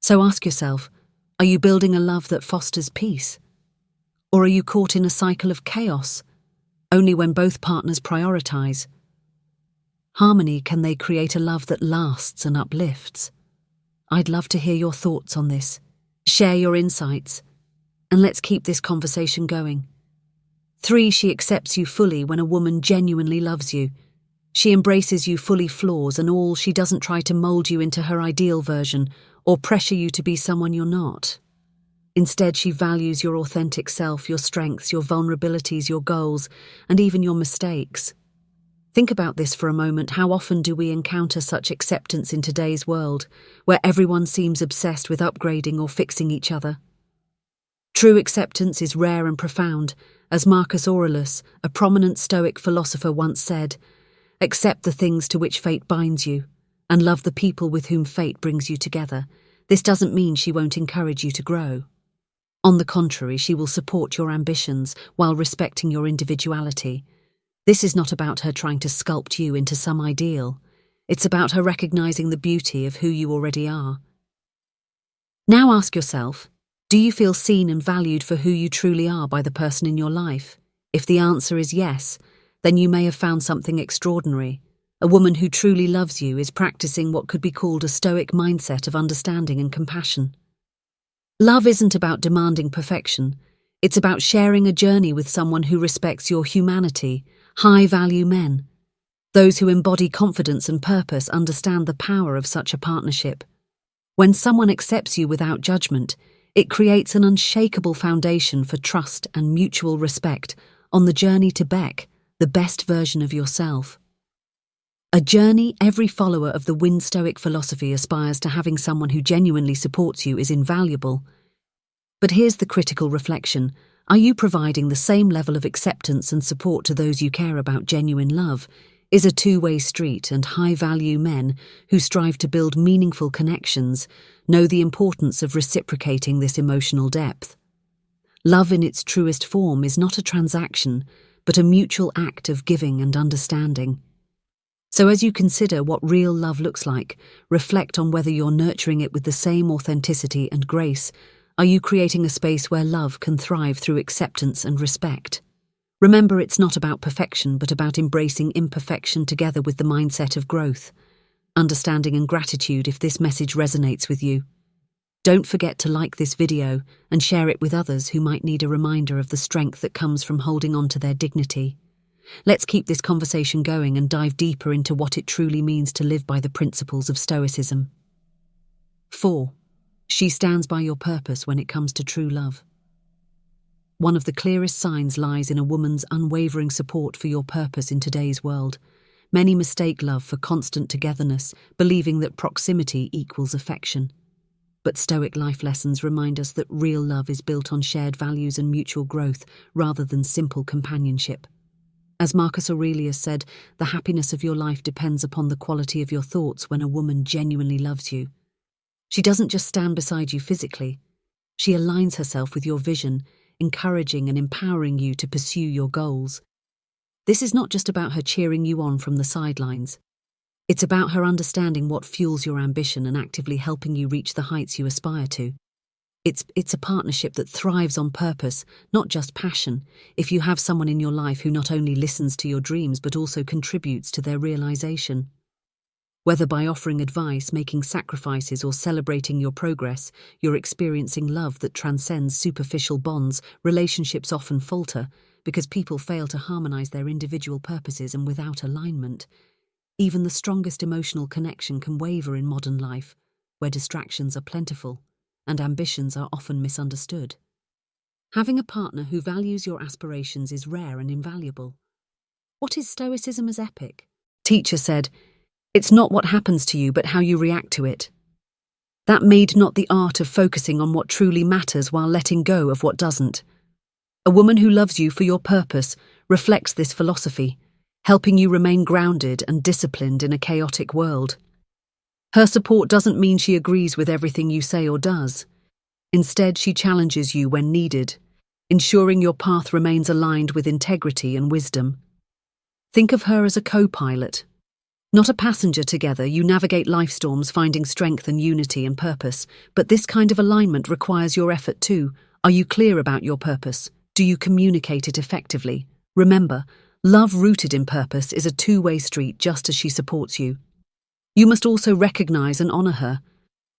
So ask yourself, are you building a love that fosters peace? Or are you caught in a cycle of chaos? Only when both partners prioritize harmony can they create a love that lasts and uplifts. I'd love to hear your thoughts on this. Share your insights, and let's keep this conversation going. 3. She accepts you fully. When a woman genuinely loves you, she embraces you fully, flaws and all. She doesn't try to mold you into her ideal version or pressure you to be someone you're not. Instead, she values your authentic self, your strengths, your vulnerabilities, your goals, and even your mistakes. Think about this for a moment. How often do we encounter such acceptance in today's world, where everyone seems obsessed with upgrading or fixing each other? True acceptance is rare and profound. As Marcus Aurelius, a prominent Stoic philosopher, once said, "Accept the things to which fate binds you, and love the people with whom fate brings you together." This doesn't mean she won't encourage you to grow. On the contrary, she will support your ambitions while respecting your individuality. This is not about her trying to sculpt you into some ideal. It's about her recognizing the beauty of who you already are. Now ask yourself, do you feel seen and valued for who you truly are by the person in your life? If the answer is yes, then you may have found something extraordinary. A woman who truly loves you is practicing what could be called a Stoic mindset of understanding and compassion. Love isn't about demanding perfection. It's about sharing a journey with someone who respects your humanity. High-value men, those who embody confidence and purpose, understand the power of such a partnership. When someone accepts you without judgment, it creates an unshakable foundation for trust and mutual respect on the journey to the best version of yourself. A journey every follower of the Wind Stoic philosophy aspires to. Having someone who genuinely supports you is invaluable. But here's the critical reflection. Are you providing the same level of acceptance and support to those you care about? Genuine love is a two-way street, and high-value men who strive to build meaningful connections know the importance of reciprocating this emotional depth. Love in its truest form is not a transaction, but a mutual act of giving and understanding. So as you consider what real love looks like, reflect on whether you're nurturing it with the same authenticity and grace. Are you creating a space where love can thrive through acceptance and respect? Remember, it's not about perfection, but about embracing imperfection together with the mindset of growth, understanding and gratitude. If this message resonates with you, don't forget to like this video and share it with others who might need a reminder of the strength that comes from holding on to their dignity. Let's keep this conversation going and dive deeper into what it truly means to live by the principles of Stoicism. 4. She stands by your purpose when it comes to true love. One of the clearest signs lies in a woman's unwavering support for your purpose in today's world. Many mistake love for constant togetherness, believing that proximity equals affection. But Stoic life lessons remind us that real love is built on shared values and mutual growth rather than simple companionship. As Marcus Aurelius said, the happiness of your life depends upon the quality of your thoughts. When a woman genuinely loves you, she doesn't just stand beside you physically. She aligns herself with your vision, encouraging and empowering you to pursue your goals. This is not just about her cheering you on from the sidelines. It's about her understanding what fuels your ambition and actively helping you reach the heights you aspire to. It's a partnership that thrives on purpose, not just passion, if you have someone in your life who not only listens to your dreams but also contributes to their realization. Whether by offering advice, making sacrifices, or celebrating your progress, you're experiencing love that transcends superficial bonds. Relationships often falter because people fail to harmonize their individual purposes, and without alignment, even the strongest emotional connection can waver in modern life, where distractions are plentiful and ambitions are often misunderstood. Having a partner who values your aspirations is rare and invaluable. What is Stoicism as epic? Teacher said, "It's not what happens to you, but how you react to it. That made not the art of focusing on what truly matters while letting go of what doesn't." A woman who loves you for your purpose reflects this philosophy, helping you remain grounded and disciplined in a chaotic world. Her support doesn't mean she agrees with everything you say or does. Instead, she challenges you when needed, ensuring your path remains aligned with integrity and wisdom. Think of her as a co-pilot. Not a passenger. Together, you navigate life storms, finding strength and unity and purpose. But this kind of alignment requires your effort too. Are you clear about your purpose? Do you communicate it effectively? Remember, love rooted in purpose is a two-way street, just as she supports you. You must also recognize and honor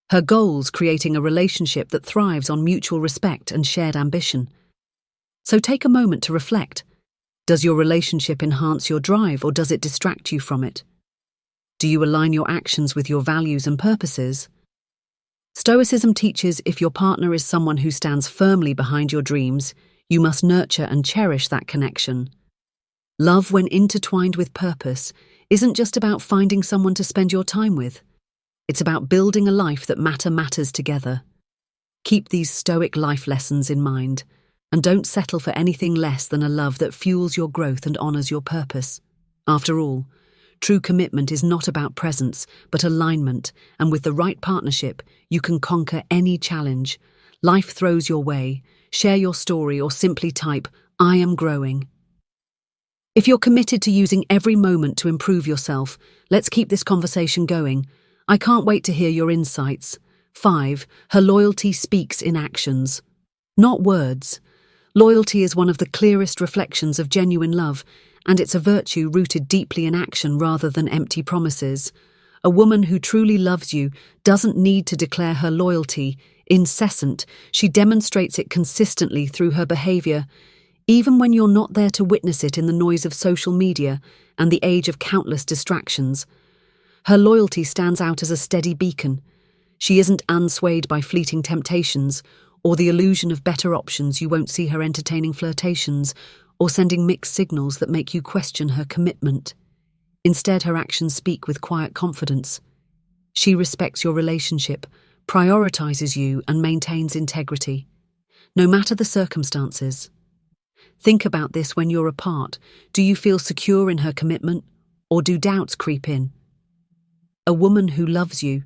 her goals, creating a relationship that thrives on mutual respect and shared ambition. So take a moment to reflect. Does your relationship enhance your drive, or does it distract you from it? Do you align your actions with your values and purposes? Stoicism teaches if your partner is someone who stands firmly behind your dreams, you must nurture and cherish that connection. Love, when intertwined with purpose, isn't just about finding someone to spend your time with. It's about building a life that matters together. Keep these Stoic life lessons in mind, and don't settle for anything less than a love that fuels your growth and honors your purpose. After all, true commitment is not about presence, but alignment, and with the right partnership, you can conquer any challenge life throws your way. Share your story or simply type, "I am growing." If you're committed to using every moment to improve yourself, let's keep this conversation going. I can't wait to hear your insights. 5. Her loyalty speaks in actions, not words. Loyalty is one of the clearest reflections of genuine love, and it's a virtue rooted deeply in action rather than empty promises. A woman who truly loves you doesn't need to declare her loyalty incessant. She demonstrates it consistently through her behavior, even when you're not there to witness it. In the noise of social media and the age of countless distractions, her loyalty stands out as a steady beacon. She isn't unswayed by fleeting temptations or the illusion of better options. You won't see her entertaining flirtations or sending mixed signals that make you question her commitment. Instead, her actions speak with quiet confidence. She respects your relationship, prioritizes you, and maintains integrity, no matter the circumstances. Think about this when you're apart. Do you feel secure in her commitment, or do doubts creep in? A woman who loves you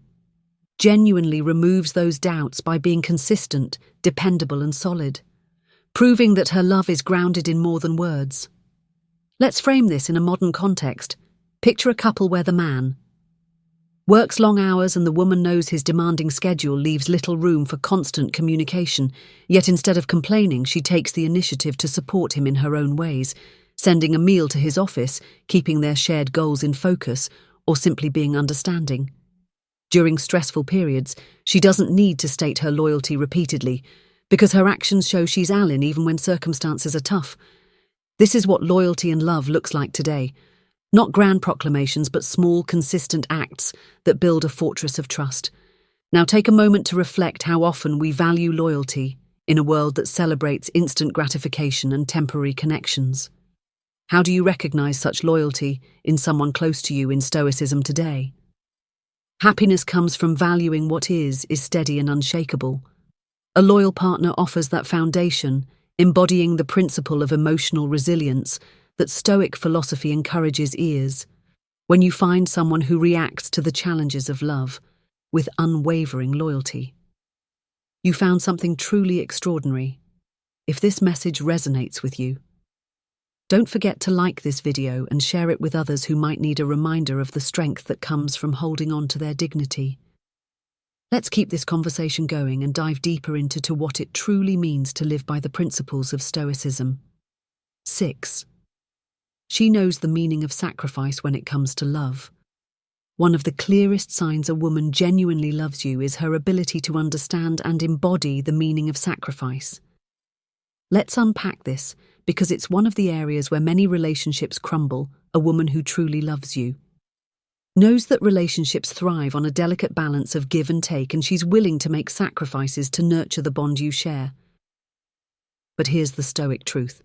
genuinely removes those doubts by being consistent, dependable, and solid, proving that her love is grounded in more than words. Let's frame this in a modern context. Picture a couple where the man works long hours and the woman knows his demanding schedule leaves little room for constant communication, yet instead of complaining, she takes the initiative to support him in her own ways, sending a meal to his office, keeping their shared goals in focus, or simply being understanding. During stressful periods, she doesn't need to state her loyalty repeatedly, because her actions show she's Alin even when circumstances are tough. This is what loyalty and love looks like today. Not grand proclamations, but small, consistent acts that build a fortress of trust. Now take a moment to reflect how often we value loyalty in a world that celebrates instant gratification and temporary connections. How do you recognize such loyalty in someone close to you in Stoicism today? Happiness comes from valuing what is steady and unshakable. A loyal partner offers that foundation, embodying the principle of emotional resilience that Stoic philosophy encourages. When you find someone who reacts to the challenges of love with unwavering loyalty, you found something truly extraordinary. If this message resonates with you, Don't forget to like this video and share it with others who might need a reminder of the strength that comes from holding on to their dignity. Let's keep this conversation going and dive deeper into what it truly means to live by the principles of Stoicism. 6. She knows the meaning of sacrifice when it comes to love. One of the clearest signs a woman genuinely loves you is her ability to understand and embody the meaning of sacrifice. Let's unpack this, because it's one of the areas where many relationships crumble. A woman who truly loves you knows that relationships thrive on a delicate balance of give and take, and she's willing to make sacrifices to nurture the bond you share. But here's the Stoic truth.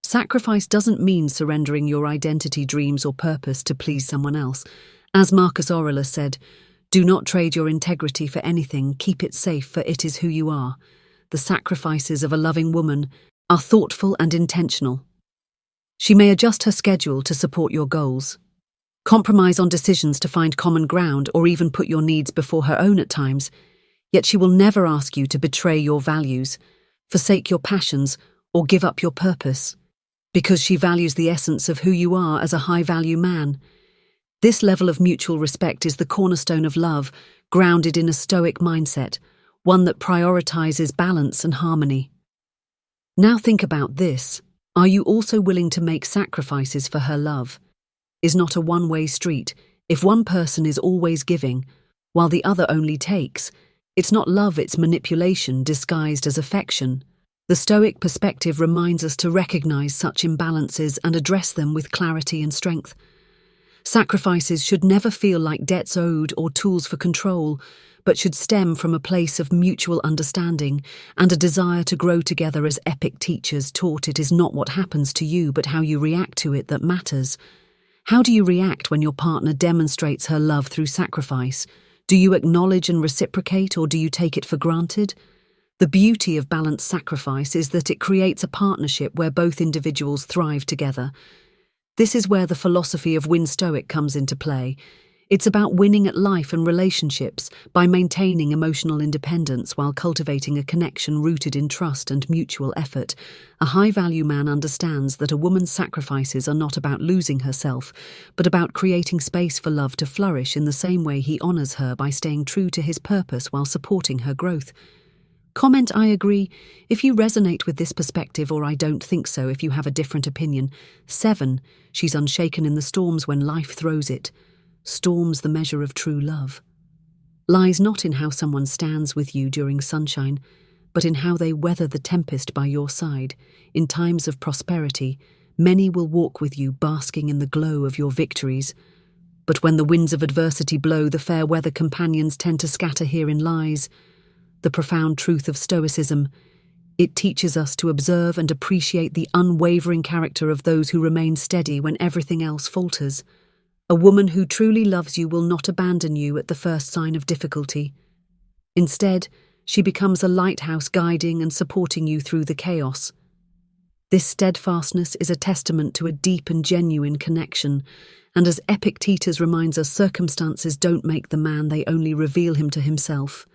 Sacrifice doesn't mean surrendering your identity, dreams, or purpose to please someone else. As Marcus Aurelius said, "Do not trade your integrity for anything, keep it safe, for it is who you are." The sacrifices of a loving woman are thoughtful and intentional. She may adjust her schedule to support your goals, compromise on decisions to find common ground, or even put your needs before her own at times, yet she will never ask you to betray your values, forsake your passions, or give up your purpose, because she values the essence of who you are as a high-value man. This level of mutual respect is the cornerstone of love, grounded in a Stoic mindset, one that prioritizes balance and harmony. Now think about this. Are you also willing to make sacrifices for her love? Is not a one-way street. If one person is always giving, while the other only takes, it's not love, it's manipulation disguised as affection. The Stoic perspective reminds us to recognize such imbalances and address them with clarity and strength. Sacrifices should never feel like debts owed or tools for control, but should stem from a place of mutual understanding and a desire to grow together. As epic teachers taught, it is not what happens to you, but how you react to it that matters. How do you react when your partner demonstrates her love through sacrifice? Do you acknowledge and reciprocate, or do you take it for granted? The beauty of balanced sacrifice is that it creates a partnership where both individuals thrive together. This is where the philosophy of Win Stoic comes into play. It's about winning at life and relationships by maintaining emotional independence while cultivating a connection rooted in trust and mutual effort. A high-value man understands that a woman's sacrifices are not about losing herself, but about creating space for love to flourish in the same way he honors her by staying true to his purpose while supporting her growth. Comment "I agree" if you resonate with this perspective, or "I don't think so" if you have a different opinion. 7. She's unshaken in the storms when life throws it. Storms, the measure of true love, lies not in how someone stands with you during sunshine, but in how they weather the tempest by your side. In times of prosperity, many will walk with you, basking in the glow of your victories. But when the winds of adversity blow, the fair weather companions tend to scatter. Herein lies the profound truth of Stoicism. It teaches us to observe and appreciate the unwavering character of those who remain steady when everything else falters. A woman who truly loves you will not abandon you at the first sign of difficulty. Instead, she becomes a lighthouse, guiding and supporting you through the chaos. This steadfastness is a testament to a deep and genuine connection, and as Epictetus reminds us, circumstances don't make the man, they only reveal him to himself.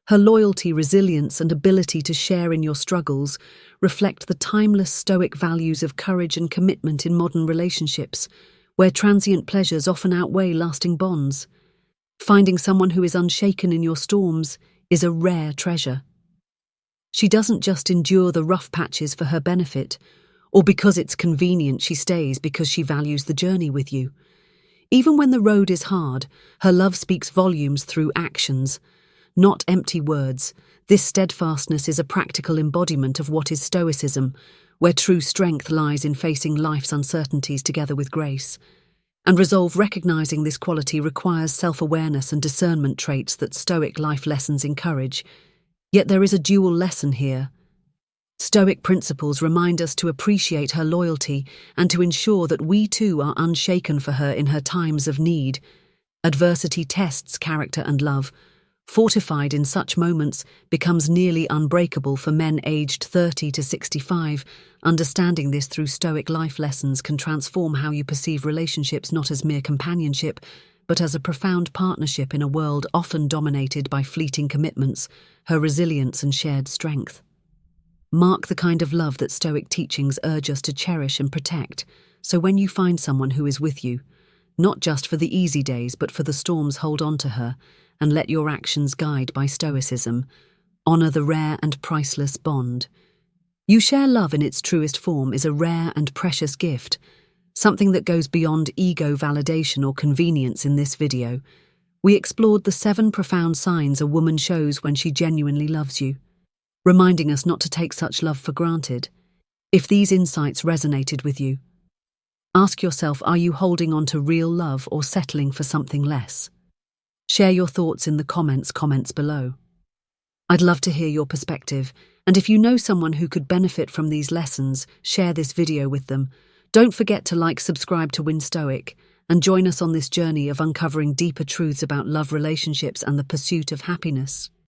Her loyalty, resilience, and ability to share in your struggles reflect the timeless Stoic values of courage and commitment in modern relationships, where transient pleasures often outweigh lasting bonds. Finding someone who is unshaken in your storms is a rare treasure. She doesn't just endure the rough patches for her benefit, or because it's convenient. She stays because she values the journey with you. Even when the road is hard, her love speaks volumes through actions, not empty words. This steadfastness is a practical embodiment of what is Stoicism, where true strength lies in facing life's uncertainties together with grace. And resolve. Recognizing this quality requires self-awareness and discernment, traits that Stoic life lessons encourage. Yet there is a dual lesson here. Stoic principles remind us to appreciate her loyalty and to ensure that we too are unshaken for her in her times of need. Adversity tests character, and love, fortified in such moments, becomes nearly unbreakable for men aged 30 to 65. Understanding this through Stoic life lessons can transform how you perceive relationships, not as mere companionship, but as a profound partnership in a world often dominated by fleeting commitments. Her resilience and shared strength mark the kind of love that Stoic teachings urge us to cherish and protect. So when you find someone who is with you, not just for the easy days but for the storms, hold on to her and let your actions guide by Stoicism. Honor the rare and priceless bond. You share love in its truest form is a rare and precious gift, something that goes beyond ego validation or convenience. In this video, we explored the 7 profound signs a woman shows when she genuinely loves you, reminding us not to take such love for granted. If these insights resonated with you, ask yourself, are you holding on to real love or settling for something less? Share your thoughts in the comments below. I'd love to hear your perspective, and if you know someone who could benefit from these lessons, share this video with them. Don't forget to like, subscribe to Win Stoic, and join us on this journey of uncovering deeper truths about love, relationships, and the pursuit of happiness.